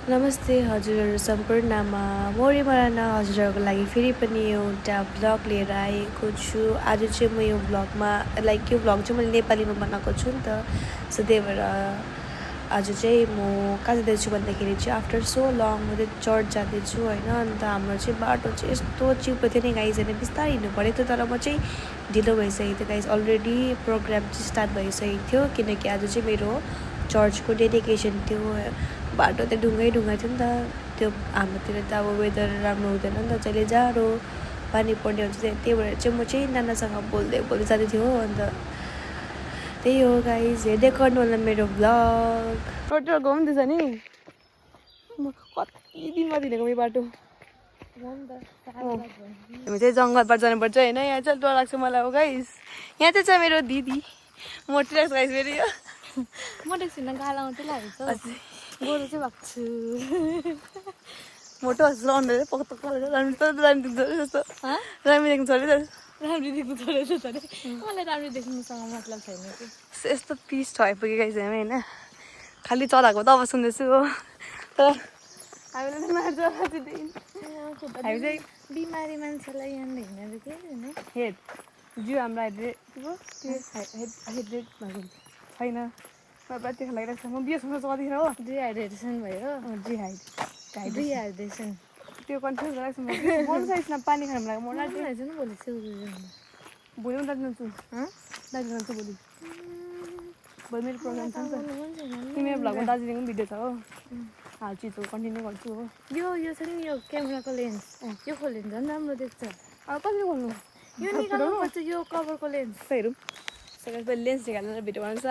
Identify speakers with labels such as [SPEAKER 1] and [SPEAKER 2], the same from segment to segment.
[SPEAKER 1] नमस्ते हजुरहरू सम्पूर्णमा म रिमराना हजुरहरूको लागि फेरि पनि एउटा भ्लग लिएर आएको छु। आज चाहिँ म यो भ्लगमा यो भ्लग चाहिँ मैले नेपालीमा बनाएको छु नि त। सो त्यही भएर आज चाहिँ म कहाँ जाँदैछु भन्दाखेरि चाहिँ आफ्टर सो लङ म चाहिँ चर्च जाँदैछु होइन। अन्त हाम्रो चाहिँ बाटो चाहिँ यस्तो चिप्लो थियो नि गाइज, होइन बिस्तारै हिँड्नु पऱ्यो थियो। तर म चाहिँ ढिलो भइसकेको थियो गाइज, अलरेडी प्रोग्राम चाहिँ स्टार्ट भइसकेको थियो किनकि आज चाहिँ मेरो चर्चको डेडिकेसन थियो। बाटो त ढुङ्गै थियो नि त। त्यो हाम्रोतिर त अब वेदर राम्रो हुँदैन नि त, जहिले जाडो पानी पर्ने हुन्छ। त्यही भएर चाहिँ म चाहिँ नानासँग बोल्दै जाँदै थियो। अन्त त्यही हो गाइज, हेर्दै गर्नु होला मेरो भ्लग। टोटल घुम्दैछ नि, म कति दिनमा हिँडेको यो बाटो। हामी चाहिँ जङ्गलबाट जानुपर्छ होइन। यहाँ चाहिँ डर लाग्छ मलाई हो गाइज। यहाँ चाहिँ छ मेरो दिदी मोटिरहेको गाइज फेरि यो
[SPEAKER 2] मोटेको छुइनँ, गाला मात्रै लागेको छ। गोरो चाहिँ भएको छु।
[SPEAKER 1] मोटो जस्तो अनुहार पक्क राम्रो देख्छ जस्तो राम्रो देख्नु छोड्यो त।
[SPEAKER 2] राम्री देख्नु छोडेर छोरे मलाई राम्री देख्नुसँग मतलब छैन कि
[SPEAKER 1] यस्तो पिस छ आइपुगेको गाइज हामी होइन। खालि चराको त अब सुन्दैछु हो, तर हामीले चाहिँ मार्छ हामी चाहिँ
[SPEAKER 2] बिमारी मान्छेलाई यहाँ हिँड्नु के होइन।
[SPEAKER 1] हेड जिउ हाम्रो हाइड्रेट भएको छैन। मलाई त्यो लागिरहेको छ। म बिएसँग कतिखेर हो
[SPEAKER 2] डिहाइड्रेसन भयो। डिहाइड्रेसन
[SPEAKER 1] त्यो कन्फ्युज भइरहेको छ। म बोल्नु सकिनँ, पानी खानु लाग्यो। म
[SPEAKER 2] लाग्छ नि भोलि
[SPEAKER 1] भोलि म दार्जिलिङ जान्छु भोलि मेरो प्रोग्राम छ नि त। तिम्रो भ्लगमा दार्जिलिङको भिडियो छ हो, हाल्छु त्यो कन्टिन्यू गर्छु हो।
[SPEAKER 2] यो छ नि, यो क्यामेराको लेन्स यो खोल्यो भने झन् राम्रो देख्छ।
[SPEAKER 1] अब कसरी खोल्नु,
[SPEAKER 2] यो निकाल्नुपर्छ, यो कभरको लेन्स।
[SPEAKER 1] हेरौँ पहिले लेन्स निकालेर भिडियो बनाउँछ।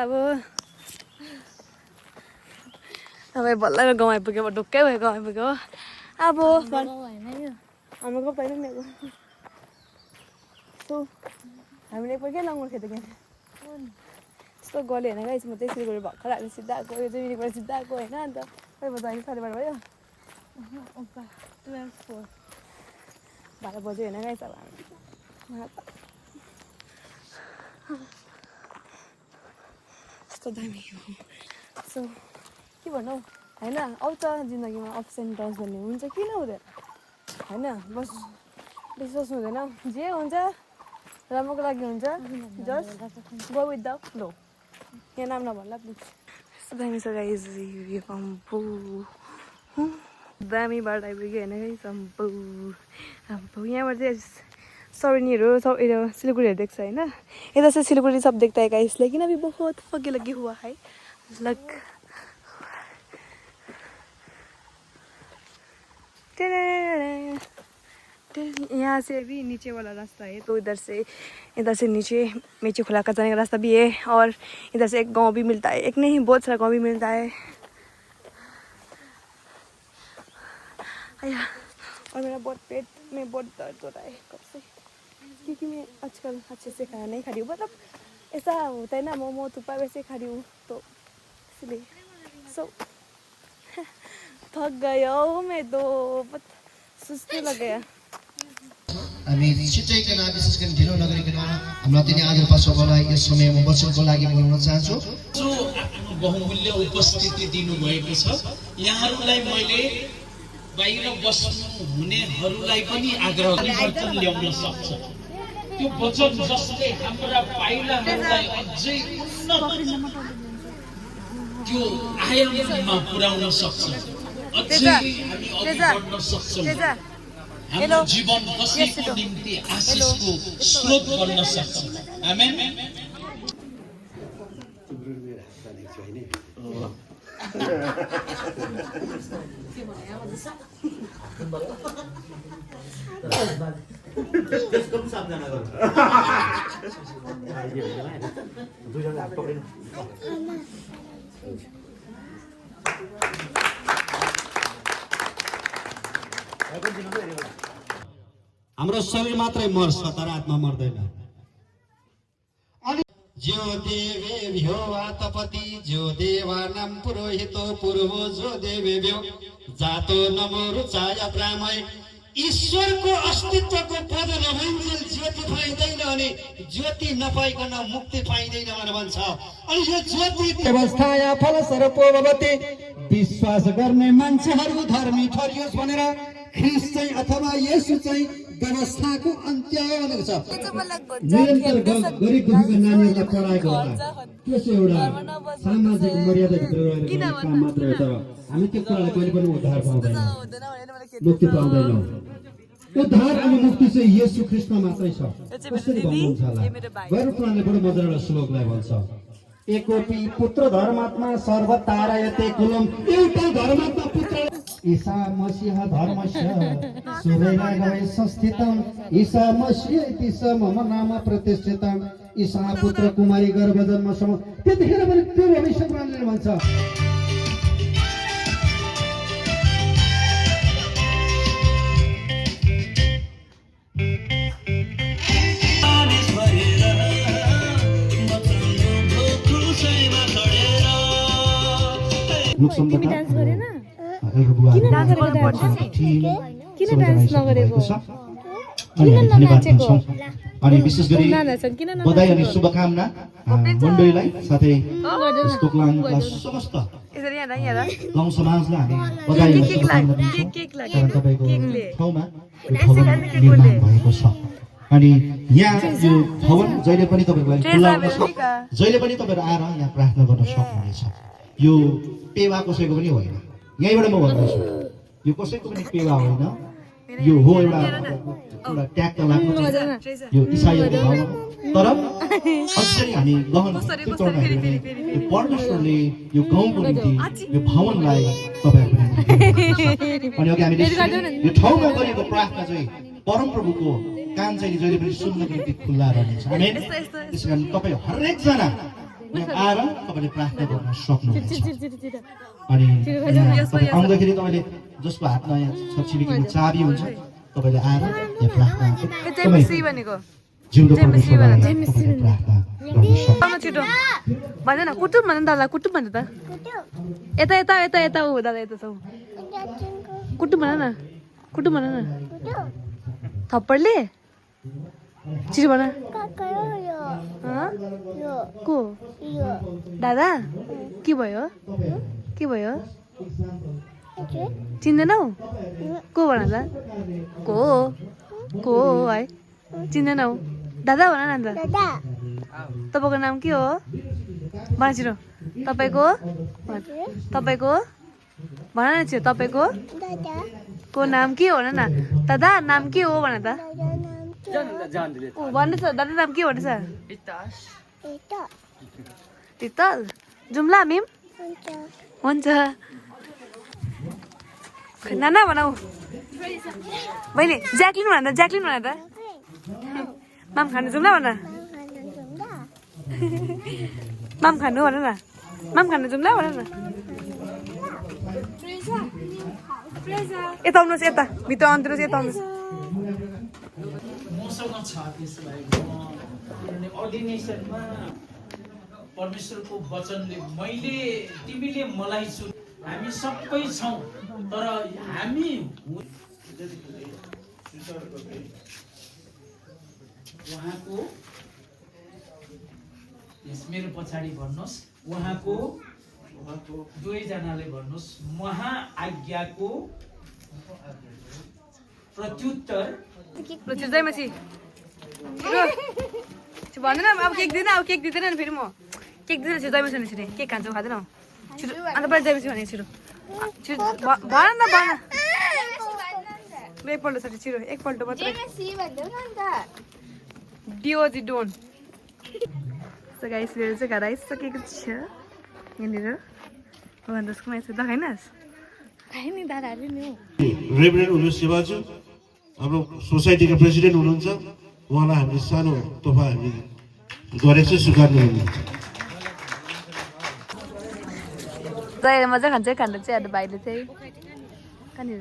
[SPEAKER 1] अब बल्ल गाउँ आइपुग्यो, अब ढुक्कै भयो गाउँ आइपुग्यो। अब
[SPEAKER 2] होइन यो
[SPEAKER 1] हाम्रो गाउँ पाइन नि। अब हामीले एकपल्ट के लङ्गुर खेद्यो क्या यस्तो गल्यो होइन गाइस। म चाहिँ सिलगढी भर्खर हामी सिधा आएको, यो चाहिँ मिरिकबाट सिधा आएको होइन। अन्त खै बजा अहिले 12:30 भयो, 12 बज्यो होइन गाइस। अब हामी यस्तो दामी हो। सो के भन्नु होइन, आउँछ जिन्दगीमा अप्स एन्ड डाउन्स भन्ने हुन्छ, किन हुँदैन होइन। बस बेसी सोच्नु हुँदैन, जे हुन्छ राम्रोको लागि हुन्छ। Just go with the flow. यहाँ नाम नभन्ला प्लिज। यस्तो दामी छ गाइज यो अम्बो, दामी बाटो आइपुग्यो होइन गाइज। अम्बो यहाँबाट चाहिँ सौरेनीहरू सब सिलगढीहरू देख्छ होइन। यता चाहिँ सिलगढी सब देख्दा है गाइस, लेकिन अभी बहुत आगे लगे हुआ है लग। यहाँ से भी नीचे वाला रास्ता है, तो इधर से नीचे मेची खुला का जाने का रास्ता भी है। और इधर से एक गांव भी मिलता है, एक नहीं बहुत सारा गांव भी मिलता है। आया, और मेरा बहुत पेट में बहुत दर्द हो रहा है कब से, क्योंकि मैं आजकल अच्छे से खाना नहीं खा रही हूँ। मतलब ऐसा होता है ना, मोमो थुप्पा वैसे खा रही हूँ, तो इसलिए थक गया हूँ मैं तो, सुस्ती लग गया।
[SPEAKER 3] हामी छिट्टैकन विशेष गरी ढिलो नगरिकन हाम्रो अति नै आदर पासोलाई यस समयमा वचनको लागि बोलाउन चाहन्छु।
[SPEAKER 4] जो आफ्नो बहुमूल्य उपस्थिति दिनुभएको छ, यहाँहरूलाई मैले बाहिर बस्नु हुनेहरूलाई पनि आग्रह परिवर्तन ल्याउन सक्छ। त्यो वचन जसले हाम्रा पाइलाहरूलाई अझै उन्नत त्यो आयाममा पुर्याउन सक्छ, अझै हामी अघि बढ्न सक्छौँ। हाम्रो जीवन कसैको निम्ति आशिषको स्रोत बन्न सक्छ। आमेन।
[SPEAKER 5] हाम्रो शरीर मात्रै मर्छ तर आत्मा मर्दैन। जो देवे भ्यो वातपति जो देवानां पुरोहितो पूर्वो जो देवे भ्यो जातो नमो रुचाय प्रामय। ईश्वरको अस्तित्वको पद नभइन्जेल ज्योति पाइँदैन अनि ज्योति नपाइकन मुक्ति पाइँदैन भनेर भन्छ। अनि यो ज्योति व्यवस्थाया फल स्वरूपो भवति विश्वास गर्ने मान्छेहरू धर्मी ठहरियोस् भनेर ख्रिस्ट चाहिँ अथवा येशू चाहिँ व्यवस्थाको अन्त्य भनेको छ। निरन्तर गरिब दुखीका नानीहरूलाई पढाएको होला त्यो चाहिँ एउटा सामाजिक मर्यादाभित्र रहेर गर्ने काम मात्र हो। तर हामी त्यो कुरालाई कहिले पनि उद्धार पाउँदैनौँ, मुक्ति पाउँदैनौँ। उद्धार अनि मुक्ति चाहिँ येशू ख्रिस्टमा मात्रै छ। कसरी भन्नुहुन्छ होला? गैर पुराणले बडो मजाले श्लोकलाई भन्छ, एकोपी पुत्र धर्मात्मा सर्वतारयते कुलम। एउटै धर्मात्मा पुत्र ईसा मसीह धर्मस्य सुरैलाई गए संस्थितम ईसा मसीह इति स मम नाम प्रतिष्ठितम ईसा पुत्र कुमारी गर्भ जन्मसम्म। त्यतिखेर पनि त्यो भविष्य पुराणले भन्छ
[SPEAKER 2] डान्स गरेन? किन डान्स नगरेको?
[SPEAKER 3] अनि विशेष गरी बधाई अनि शुभकामना मण्डलीलाई साथै तोक्लाङका समस्त गाउँ समाजलाई हामी बधाई अनि शुभकामना दिन्छौँ। कारण तपाईँको ठाउँमा यो भवन निर्माण भएको छ अनि यहाँ यो भवन जहिले पनि तपाईँहरूलाई खुल्ला हुनेछ। जहिले पनि तपाईँहरू आएर यहाँ प्रार्थना गर्न सक्नुहुनेछ। यो पेवा कसैको पनि होइन, यहीँबाट म भन्दैछु, यो कसैको पनि पेवा होइन। यो हो एउटा ट्याग त लाग्नु यो इसाईहरूको भावना। तर अझै हामी गहन यो परमेश्वरले यो गाउँको निम्ति यो भवनलाई तपाईँहरूको निम्ति अनि अघि हामीले यो ठाउँमा गरेको प्रार्थना चाहिँ परमप्रभुको कान चाहिँ जहिले पनि सुन्नको निम्ति खुल्ला रहनेछ। आमेन। त्यस कारण तपाईँ हरेकजना आएर तपाईँले प्रार्थना गर्न सक्नुहुन्छ। अनि तपाईँ आउँदाखेरि तपाईँले जसको हातमा यहाँ छरछिमेकीको चाबी हुन्छ तपाईँले आएर यहाँ प्रार्थना जिउँदो परमेश्वरलाई तपाईँले प्रार्थना गर्न
[SPEAKER 1] छिटो भन न, कुटुम भन दादा, कुटुम भन त। यता यता यता यता हो दादा, यता छ कुटुम भन न, कुटुम भन न। थप्पडले छिटो भन। को दादा? के भयो? के भयो? चिन्दैनौ? को भन त? को को हो है? चिन्दैनौ? दादा भन न अन्त। तपाईँको नाम के हो? भन छिटो। तपाईँको तपाईँको भन न छिटो। तपाईँको को नाम के हो भन न। दादा नाम के हो भन त। भन्नुहोस् दादा नाम के भन्नुहोस्? तितल। जुम्ला मिम हुन्छ। नाना भनौ। बहिनी ज्याक्लिन भन त, ज्याक्लिन भन त। माम खानु जुम्ला भन। माम खानु भन न। माम खानु जुम्ला भन न। यता आउनुहोस्, यता भित्र आउनुहोस्, यता आउनुहोस्।
[SPEAKER 4] मसँग छ त्यसलाई किनभने अर्डिनेसनमा परमेश्वरको वचनले मैले तिमीले मलाई सुन, हामी सबै छौँ तर हामी उहाँको यस मेरो पछाडि भन्नुहोस्, उहाँको दुवैजनाले भन्नुहोस्, महाआज्ञाको प्रत्युत्तर
[SPEAKER 1] जयमसी भन्दैन। अब केक दिँदैन, अब केक दिँदैन नि फेरि म केक दिँदैन छु। जयमसी भने छिटो केक खान्छौ खाँदैनौ छिटो। अन्त पहिला जयमसी भने छिटो छिटो भन न, भन एकपल्ट छ छिटो, एकपल्ट मात्रै। डिओजी डोन। गाइस मेरो चाहिँ घर आइसकेको छ यहाँनिर। भन्नुहोस् यसो देखाइनस्
[SPEAKER 6] रेभरेन्ड हुनु शिवाजु हाम्रो सोसाइटीका प्रेसिडेन्ट हुनुहुन्छ, उहाँलाई हामीले सानो तोहफा हामी गरेको चाहिँ स्वीकार्नु हुने।
[SPEAKER 1] मजा खान्छ खानु चाहिँ अब भाइले चाहिँ कहाँनिर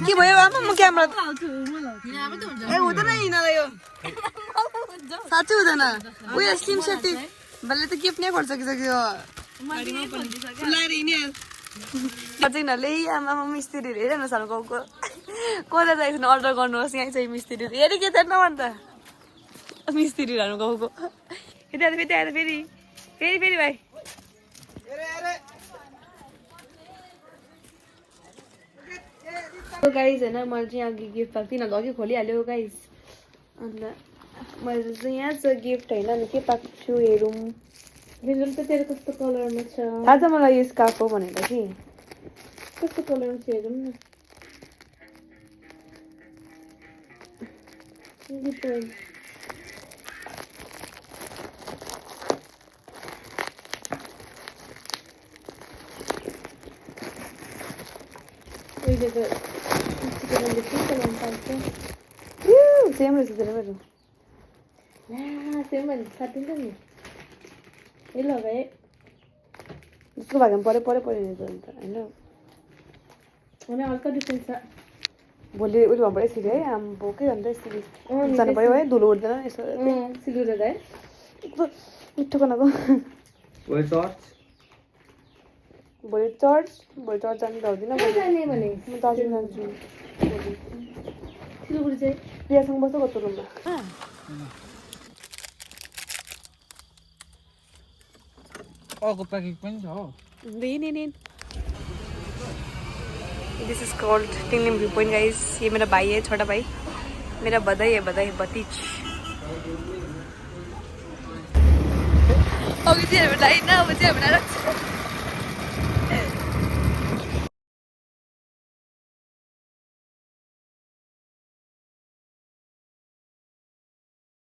[SPEAKER 1] के भयो आमा? म क्यामेरा ए हुँदैन यिनीहरूलाई यो साँच्चै हुँदैन। उयो स्लिम सेफ्टी भले त गिफ्ट नै गरिसकिसक्यो। यिनीहरूले आमामा मिस्त्रीहरू हेर न सानो गाउँको कसले चाहिँ एकछिन अर्डर गर्नुहोस् यहाँ चाहिँ मिस्त्रीहरू हेरि के त नभन् त मिस्त्रीहरू हाम्रो गाउँको यता फेरि आएर फेरि फेरि फेरि भाइ गाइज होइन मैले चाहिँ यहाँ गिफ्ट पाएको तिनीहरूले अघि खोलिहाल्यो गाइज अन्त मैले चाहिँ यहाँ छ गिफ्ट होइन अनि के पाएको छु हेरौँ
[SPEAKER 2] बिजुल त तेरो कस्तो कलरमा छ
[SPEAKER 1] थाहा छ मलाई यो स्कार्फ हो भनेर कि
[SPEAKER 2] कस्तो कलरमा छ हेरौँ न उहिले त
[SPEAKER 1] सेम रहेछ तेरो मेरो
[SPEAKER 2] सेम भने साटिन्छ नि ए लगाए
[SPEAKER 1] जस्तो भएको परे परे नि त अन्त होइन
[SPEAKER 2] अनि हल्का डिफ्रेन्स छ
[SPEAKER 1] भोलि उयो भन्नु पऱ्यो यसरी है आम्बो के भन्छ यसरी जानु पऱ्यो है धुलो उठ्दैन यसो
[SPEAKER 2] सिलुरेर है
[SPEAKER 1] मिठो बनाएको भोलि चर्च जानु भ्याउँदिनँ
[SPEAKER 2] जाने भने
[SPEAKER 1] म दार्जिलिङ जान्छु
[SPEAKER 2] सिलगढी चाहिँ
[SPEAKER 1] प्रियासँग बस्छ कस्तो रुममा
[SPEAKER 4] अर्को प्याकेट पनि छ हो
[SPEAKER 1] this is called tingling view point guys ये मेरा भाई है छोटा भाई मेरा बधाई है भतीज अब चाहिँ बधाई ना अब चाहिँ